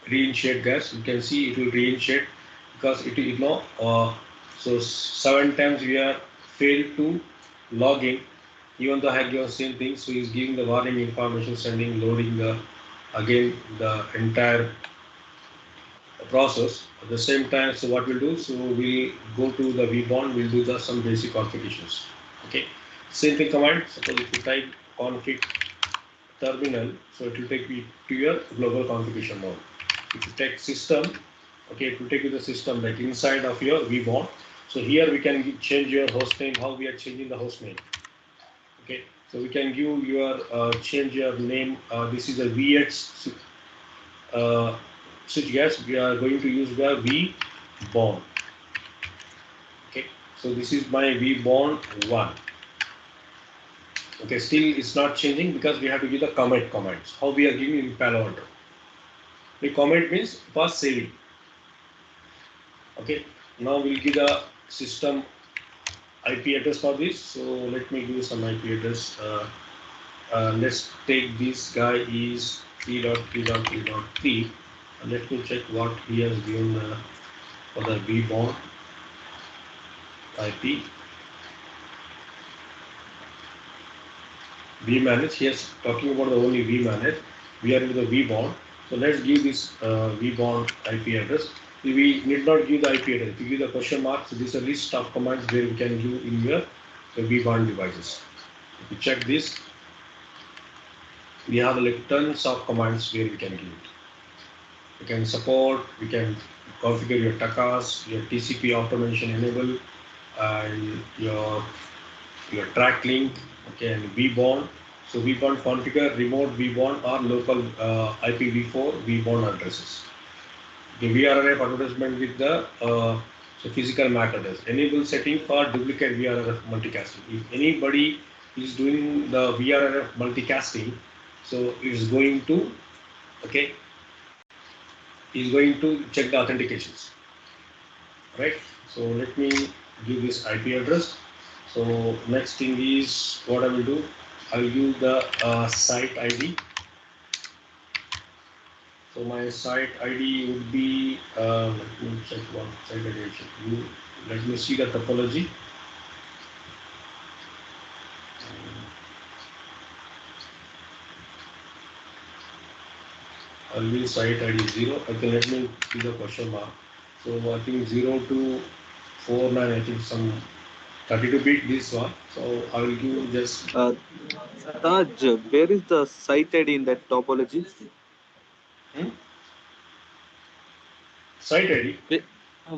reinitiate guys. You can see it will reinitiate because it so 7 times we are failed to log in, even though I have given same thing. So he's giving the warning information, sending, loading the again the entire process at the same time. So what we'll do, so we'll go to the vBond, we'll do some basic configurations. Okay, Same thing command. Suppose if you type config terminal, so it will take you to your global configuration mode. If you take system, okay, it will take you the system like inside of your vBond. So here we can change your host name. How we are changing the host name? Okay, so we can give your change your name. This is a VX switch gas. We are going to use the vBond. Okay, so this is my vBond 1. Okay, still it's not changing because we have to give the commit commands. How we are giving in Palo Alto. The commit means first saving. Okay, now we'll give the system IP address for this. So let me give some IP address. Let's take this guy is 3.3.3.3. Let me check what he has given for the vBond IP. vManage, he is talking about the only vManage. We are in the vBond. So let's give this vBond IP address. We need not give the IP address. If you give the question mark, so this is a list of commands where we can give in your vBond devices. If you check this, we have like tons of commands where we can give it. We can support, we can configure your TACAs, your TCP automation enable, and your track link, okay, and vBond. So vBond configure remote vBond or local IPv4 vBond addresses. The VRRF advertisement with the so physical MAC address. Enable setting for duplicate VRRF multicasting. If anybody is doing the VRRF multicasting, so it's going to, okay, is going to check the authentications, right? So let me give this IP address. So next thing is what I will do. I will give the site ID. So my site ID would be, let me check what site ID I should do. Let me see the topology. I'll use site ID 0. Okay, let me see the question mark. So I think 0 to 49, I think some 32-bit this one. So I will give just Taj, where is the site ID in that topology? site ID.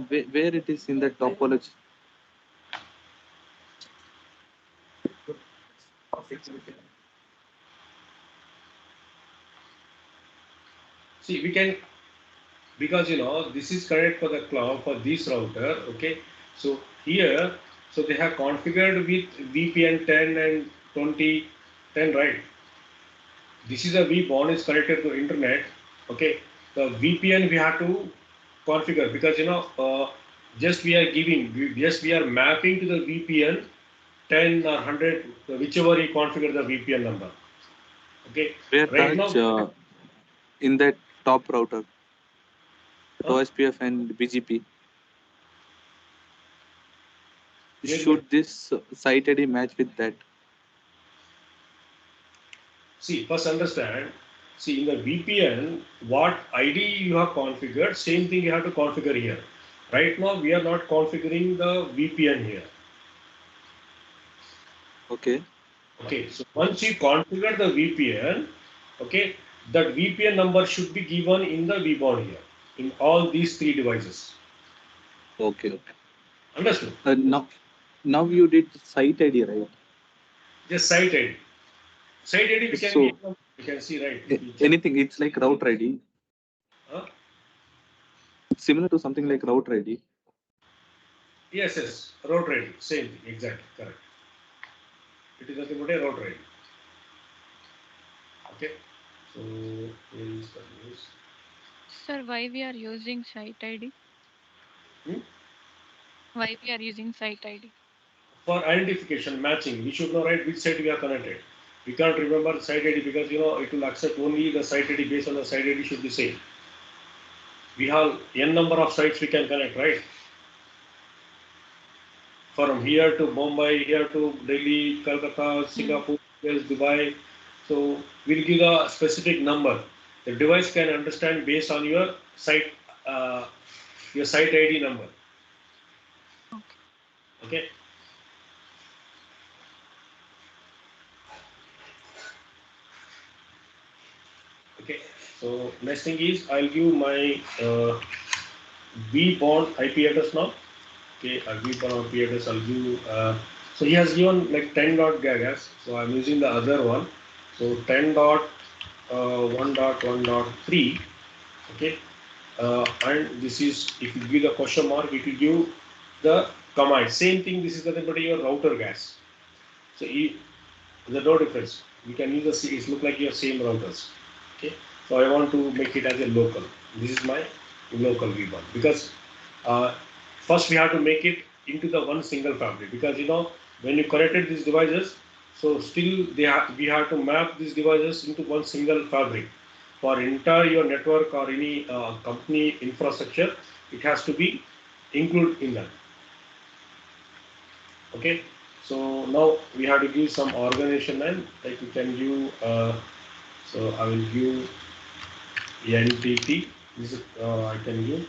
Where it is in that topology? See, we can, because this is correct for the cloud for this router. Okay, so here, so they have configured with VPN 10 and 2010, right? This is a vBond is connected to internet. Okay, the VPN we have to configure because just we are giving, just we are mapping to the VPN 10 or 100, whichever you configure the VPN number. Okay, Where right Taj, now in that top router, OSPF and BGP, should this site ID match with that? see, first understand, see in the VPN, what ID you have configured, same thing you have to configure here. Right now, we are not configuring the VPN here. Okay. Okay, so once you configure the VPN, okay, that VPN number should be given in the vBond here, in all these three devices. Okay. Understood? Now you did site ID, right? Just site ID. Site ID we can So, give, you can see, right? anything, it's like router ID. Huh? It's similar to something like router ID. Yes, router ID, same thing, exactly, correct. It is nothing but a router ID. Okay, so here is the news. Sir, why we are using site ID? Why we are using site ID? For identification, matching, we should know, right, which site we are connected. We can't remember site ID because it will accept only the site ID based on the site ID should be same. We have n number of sites we can connect, right? From here to Mumbai, here to Delhi, Calcutta, Singapore, Dubai. So we'll give a specific number. The device can understand based on your site ID number. Okay. So next thing is I'll give my vBond IP address now. Okay, I'll give one IP address. I'll give. So he has given like 10.gas. So I'm using the other one. So 10.1.1.3. Okay, and this is if you give the question mark, it will give the command. Same thing. This is nothing but your router gas. So there's no difference. You can use the it look like your same routers. Okay, so I want to make it as a local. This is my local V1 because first we have to make it into the one single fabric because when you connected these devices, so still we have to map these devices into one single fabric for entire your network or any company infrastructure. It has to be included in that. Okay, so now we have to give some organization name, like we can give, so I will give entity, this is, I can give,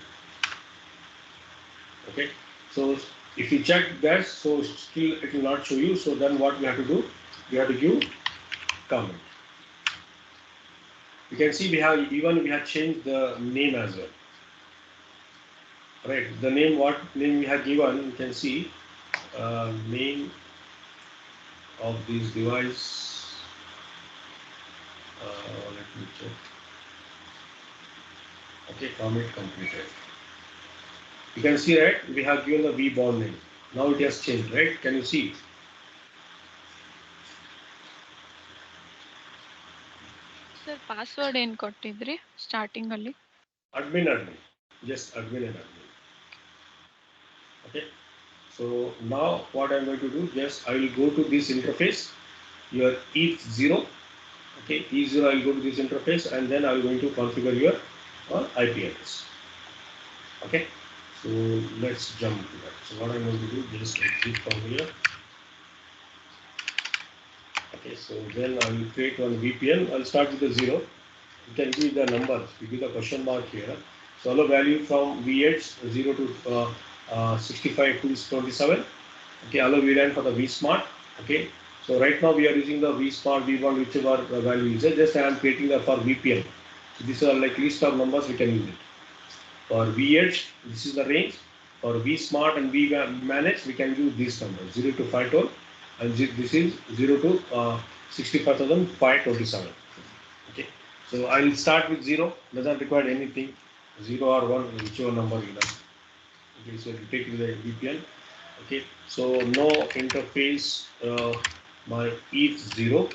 okay, so if you check that, so still it will not show you, so then what we have to do, we have to give comment. You can see we have changed the name as well, right, the name, what name we have given, you can see, name of this device, let me check. Okay, comment completed. You can see, right, we have given the vBond name. Now it has changed, right? Can you see? Sir, password ಏನು ಕೊಟ್ಟಿದ್ರಿ starting ಅಲ್ಲಿ? Admin. Just admin and admin. Okay. So now what I'm going to do, just I will go to this interface, your ETH0. Okay, ETH0, I will go to this interface and then I'm going to configure your IP address. Okay. So let's jump to that. So what I'm going to do, just exit from here. Okay, so then I will create one VPN. I'll start with the 0. You can give the number, you give the question mark here. So allow value from V8 0 to 65 to 27. Okay, allow VLAN for the vSmart. Okay, so right now we are using the vSmart, V1, whichever value is there. Just I am creating the for VPN. So these are like list of numbers we can use it. For V8, this is the range. For vSmart and vManage, we can use these numbers 0 to 512, and this is 0 to 65,527. Okay. So I will start with 0, doesn't require anything, 0 or 1, whichever number you like. Okay, so you take the VPN. Okay, so no interface, my ETH0,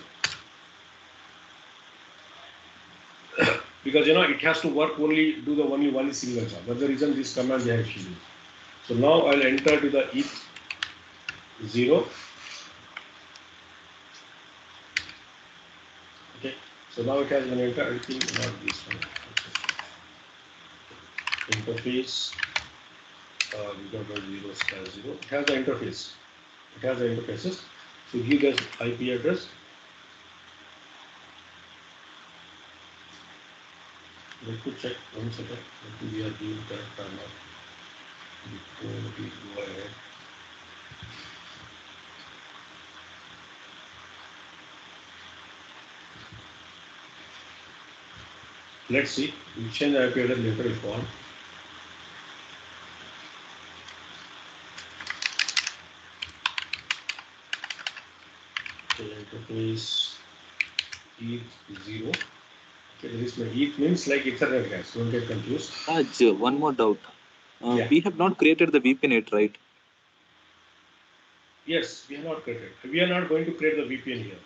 because it has to work only, do the only one single job. That's the reason this command they have used. So now I'll enter to the ETH0. Okay, so now it has been entered. I think not this one. Okay. Interface. We got the 0/0. It has the interface. It has the interfaces. So give the IP address. Let me check 1 second. Let me we are doing correct or not. Before we go ahead. Let's see. We'll change the IP address later if want. Okay, interface ETH0. Okay, there is my ETH means like Ethernet gas. Don't get confused. One more doubt. Yeah. We have not created the VPN yet, right? Yes, we have not created. We are not going to create the VPN here.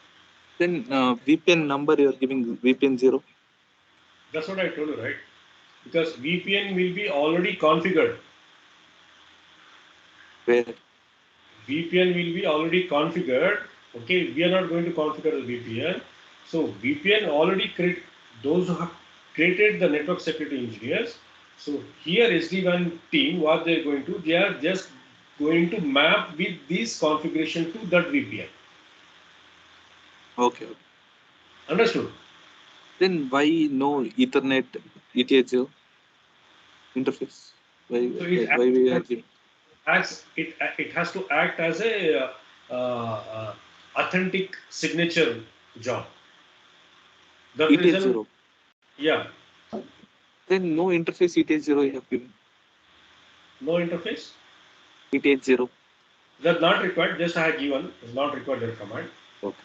Then VPN number you are giving VPN 0. That's what I told you, right? Because VPN will be already configured. Where? VPN will be already configured. Okay, we are not going to configure the VPN. So VPN already create, those who have created the network security engineers. So here SD-WAN team, what they are going to, they are just going to map with this configuration to that VPN. Okay. Understood? Then why no Ethernet ETH0 interface? Why So we are giving? it has to act as a authentic signature job. That reason, ETH0. yeah, Then no interface ETH0 you have given. No interface? ETH0. That's not required, just I have given, it's not required that command. Okay.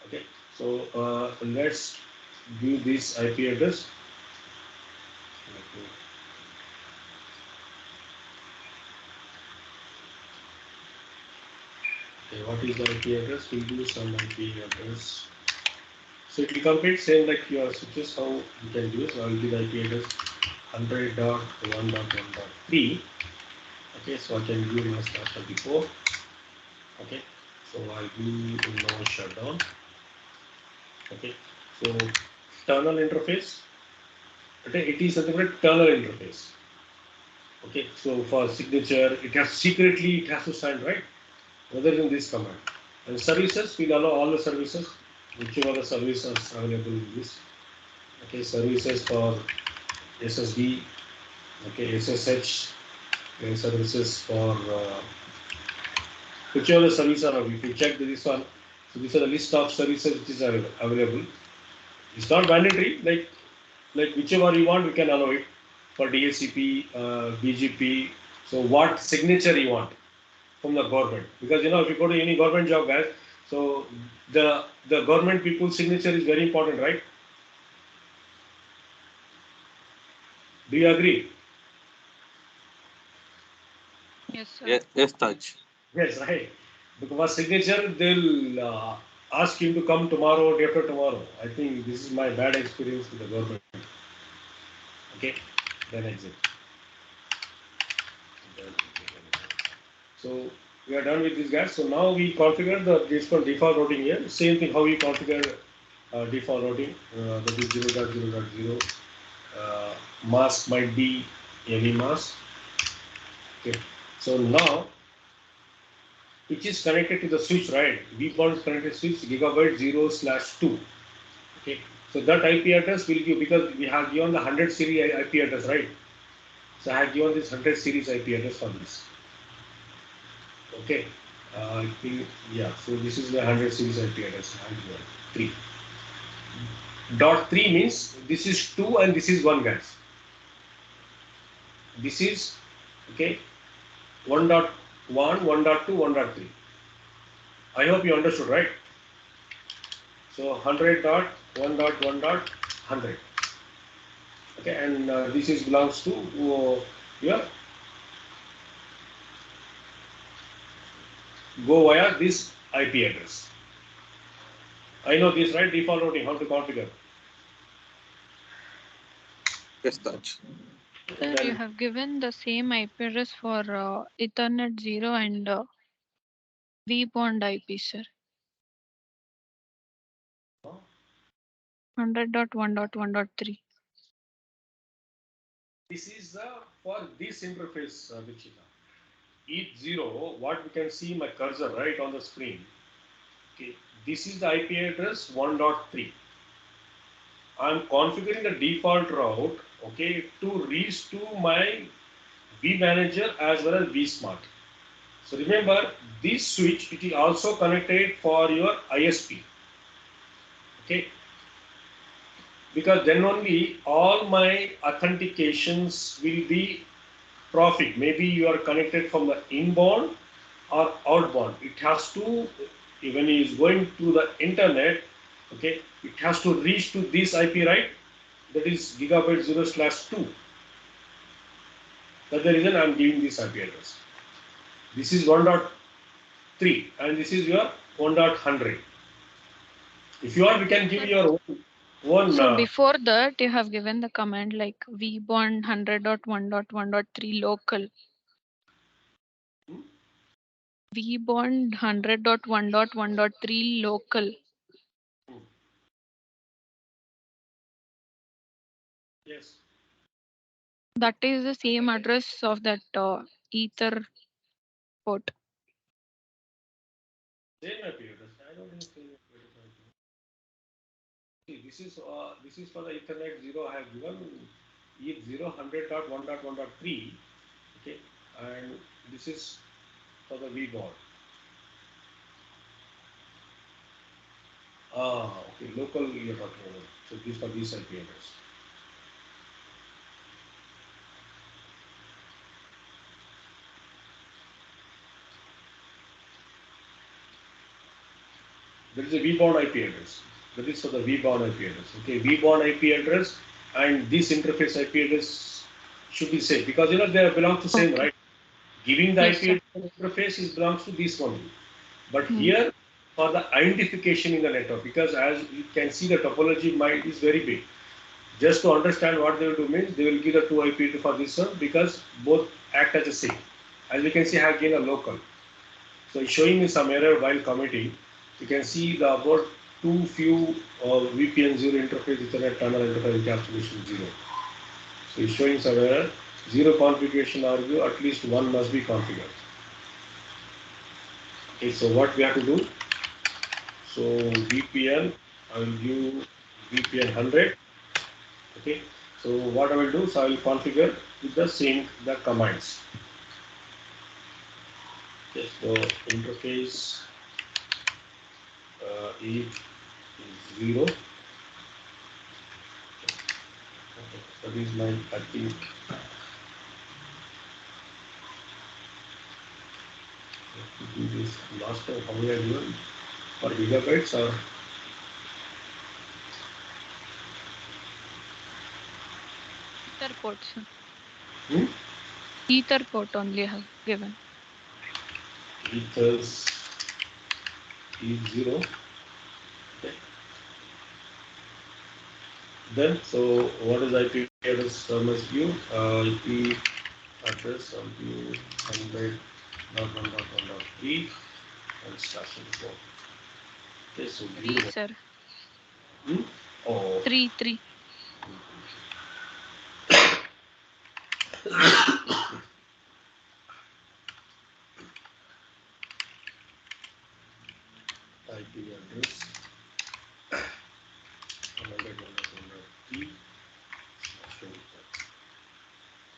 Okay, so let's give this IP address. Okay, what is the IP address? We'll do some IP address. So it will complete same like your switches, how you can use. I will give the IP address 100.1.1.3. Okay, so I can give my staff 34. Okay, so I'll do no shutdown. Okay, so tunnel interface. Okay, it is a different tunnel interface. Okay, so for signature, it has secretly it has to sign, right? Other than this command. And services, we'll allow all the services, whichever the services available in this. Okay, services for SSD, okay, SSH, and services for whichever the services are. If you check this one, so these are the list of services which is available. It's not mandatory, like whichever you want, we can allow it for DHCP, BGP. So what signature you want from the government? Because if you go to any government job, guys, so the government people's signature is very important, right? Do you agree? Yes, sir. Yes, Taj. Yes, right. Because signature, they'll ask him to come tomorrow, day after tomorrow. I think this is my bad experience with the government. Okay, then exit. So we are done with this, guys. So now we configure this for default routing here. Same thing how we configure default routing. That is 0.0.0. Mask might be any mask. Okay. So now which is connected to the switch, right? VPON is connected switch gigabyte 0/2. Okay. So that IP address will give because we have given the 100 series IP address, right? So I have given this 100 series IP address for this. Okay. I think, yeah. So this is the 100 series IP address. 3. Dot 3 means this is 2 and this is 1, guys. This is, okay, 1.1, 1.2, 1.3. I hope you understood, right? So 100.1.1.100. Okay, and this is belongs to your go via this IP address. I know this, right? Default routing, how to configure. Yes, Taj. Sir, you have given the same IP address for Ethernet 0 and vBond IP, sir. 100.1.1.3. This is for this interface, Vichita. ETH0, what we can see my cursor right on the screen. Okay, this is the IP address 1.3. I'm configuring the default route, okay, to reach to my vManager as well as vSmart. So remember, this switch, it is also connected for your ISP. Okay, because then only all my authentications will be profit. Maybe you are connected from the inbound or outbound. It has to, when he is going through the internet, okay, it has to reach to this IP, right? That is gigabyte 0/2. That's the reason I'm giving this IP address. This is 1.3 and this is your 1.100. If you want, we can give your own. So before that, you have given the command like vBond 100.1.1.3 local. vBond 100.1.1.3 local. Yes. That is the same address of that Ether port. Same IP address. I don't think same IP address. See, this is for the Ethernet 0. I have given ETH0 100.1.1.3. Okay, and this is for the vBond. Okay, local you're talking about. So this for this IP address. There is a V-bound IP address. That is for the V-bound IP address. Okay, V-bound IP address and this interface IP address should be same because they belong to same, Okay. right? Giving the Yes, IP sir. interface is belongs to this one. But Hmm. here for the identification in the network, because as you can see the topology might is very big. Just to understand what they will do means they will give the two IP for this one because both act as a same. As we can see, I have given a local. So it's showing me some error while committing. You can see the about too few VPN 0 interface Ethernet tunnel interface encapsulation 0. So it's showing some error. 0 configuration argue, at least one must be configured. Okay, so what we have to do? So VPN, I will give VPN 100. Okay, so what I will do is I will configure with the same the commands. Okay, so interface is 0. Okay, that is my, I think, to do this last time, how many I given for gigabytes or Ether port, sir. hmm? Ether port only have given. Ethers is 0. Okay. Then, so what is IP address must give? IP address of you 100.1.1.3 and slash info. Okay, so 3, give sir. hmm? Oh, 3. IP address 100.1.1.3 slash info.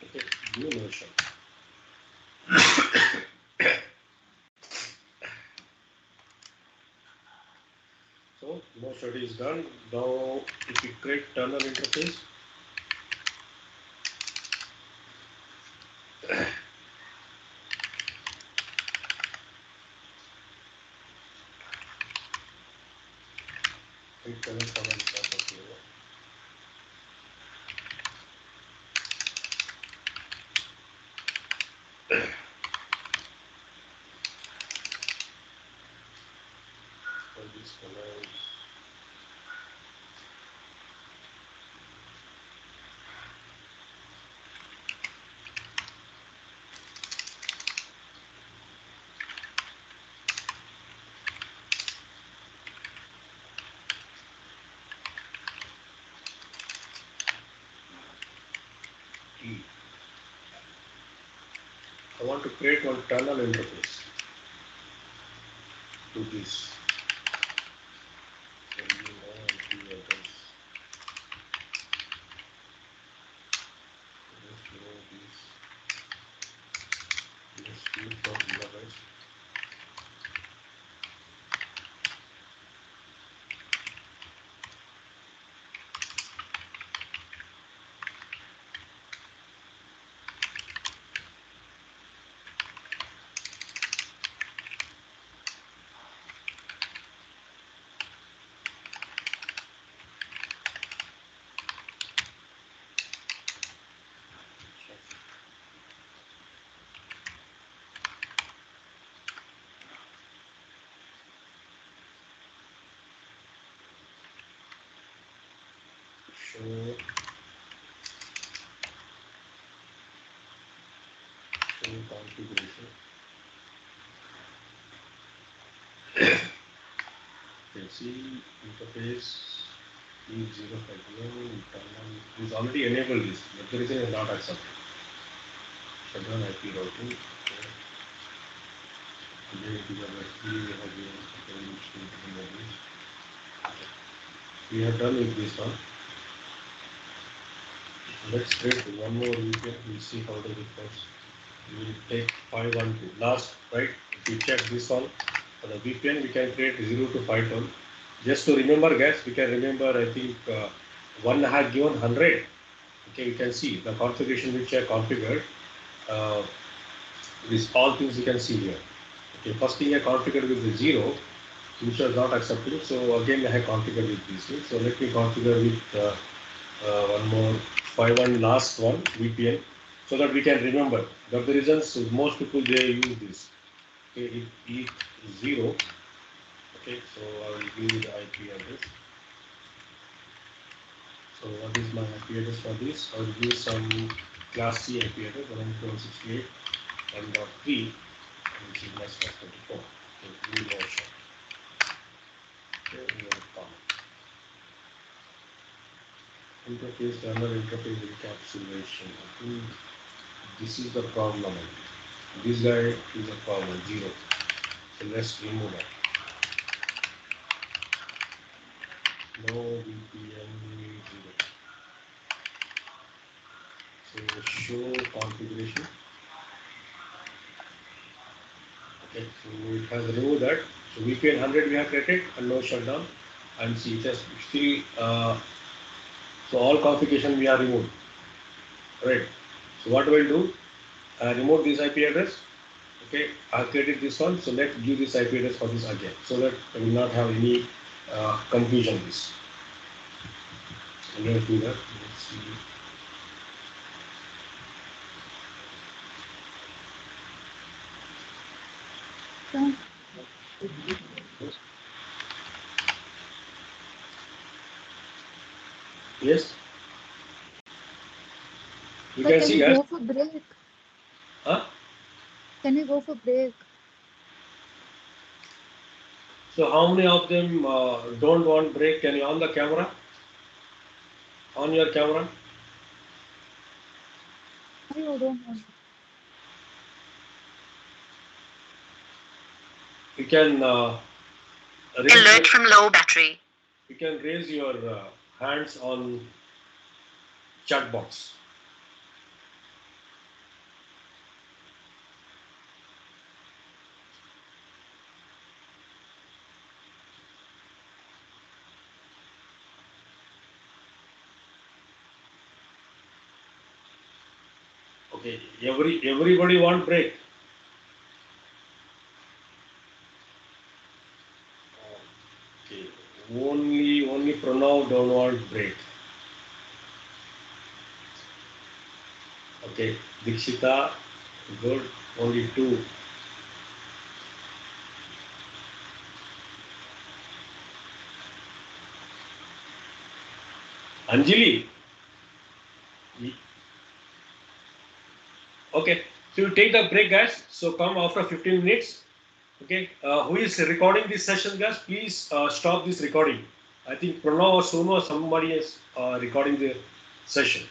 Okay, new version. So most study is done. Now if we create tunnel interface, create tunnel command start of here. For this command, E. I want to create one tunnel interface to this. So you know IP address. Just know this speed for gigabytes. Show configuration. You can see interface E051 tunnel is already enabled this, but the reason is not accepted. Shutdown IP routing. We have done with this one. Let's create one more VPN. We'll see how does it works. We will take 512. Last, right? If you check this one for the VPN, we can create 0 to 512. Just to remember, guys, we can remember. I think one I had given 100. Okay, you can see the configuration which I configured. These all things you can see here. Okay, first thing I configured with the 0. which was not accepting. So again, I have configured with this thing. So let me configure with one more 5.1 last one VPN, so that we can remember. That's the reason most people they use this. Okay, it 0. Okay, so I will give you the IP address. So what is my IP address for this? I will use some class C IP address 192.168.1.3, which is my source 24. So new version. Okay, interface runner interface encapsulation. I think this is the problem. This guy is a problem 0. So let's remove that. No VPN 0. So show configuration. Okay, so it has removed that. So VPN 100 we have created and no shutdown. And see, it has still so all configuration we are removed. Right. So what we'll do? Remove this IP address. Okay, I created this one. So let's give this IP address for this again, so that we will not have any confusion. This. Let's do that. Let's see. Yes. You can see, guys. Go for break? Huh? Can we go for break? So how many of them don't want break? Can you on the camera? On your camera. I don't want. You can alert from low battery. You can raise your hands on chat box. Okay, everybody want break. Okay, only Pranav don't want break. Okay, Dikshita, good. Only 2. Anjali. Okay, so you take the break, guys. So come after 15 minutes. Okay, who is recording this session, guys? Please stop this recording. I think Pranav or Sonu or somebody is recording the session.